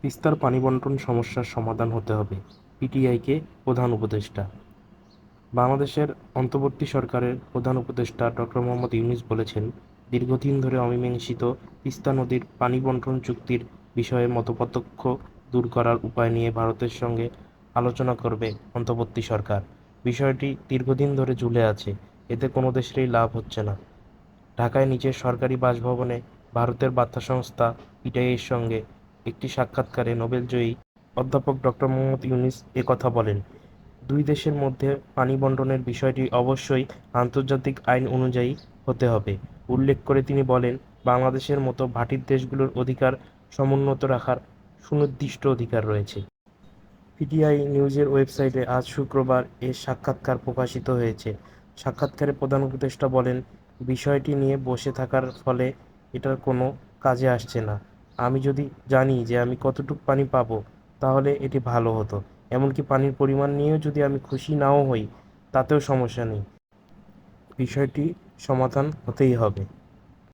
তিস্তার পানি বণ্টন সমস্যার সমাধান হতে হবে, পিটিআইকে প্রধান উপদেষ্টা। বাংলাদেশের অন্তর্বর্তী সরকারের প্রধান উপদেষ্টা ডক্টর মোহাম্মদ ইউনূস বলেছেন, দীর্ঘদিন ধরে অমীমাংসিত তিস্তা নদীর পানি বণ্টন চুক্তির বিষয়ে মতপার্থক্য দূর করার উপায় নিয়ে ভারতের সঙ্গে আলোচনা করবে অন্তর্বর্তী সরকার। বিষয়টি দীর্ঘদিন ধরে ঝুলে আছে, এতে কোনো দেশেরই লাভ হচ্ছে না। ঢাকায় নিজের সরকারি বাসভবনে ভারতের বার্তা সংস্থা পিটিআইয়ের সঙ্গে একটি সাক্ষাৎকারে নোবেলজয়ী অধ্যাপক ডক্টর মোহাম্মদ ইউনূস একথা বলেন। দুই দেশের মধ্যে পানি বণ্টনের বিষয়টি অবশ্যই আন্তর্জাতিক আইন অনুযায়ী হতে হবে উল্লেখ করে তিনি বলেন, বাংলাদেশের মতো ভাটির দেশগুলোর অধিকার সমুন্নত রাখার সুনির্দিষ্ট অধিকার রয়েছে। পিটিআই নিউজের ওয়েবসাইটে আজ শুক্রবার এর সাক্ষাৎকার প্রকাশিত হয়েছে। সাক্ষাৎকারে প্রধান উপদেষ্টা বলেন, বিষয়টি নিয়ে বসে থাকার ফলে এটার কোনো কাজে আসছে না। আমি যদি জানি যে আমি কতটুকু পানি পাবো, তাহলে এটি ভালো হতো। এমনকি পানির পরিমাণ নিয়েও যদি আমি খুশি নাও হই, তাতেও সমস্যা নেই। বিষয়টি সমাধান হতেই হবে।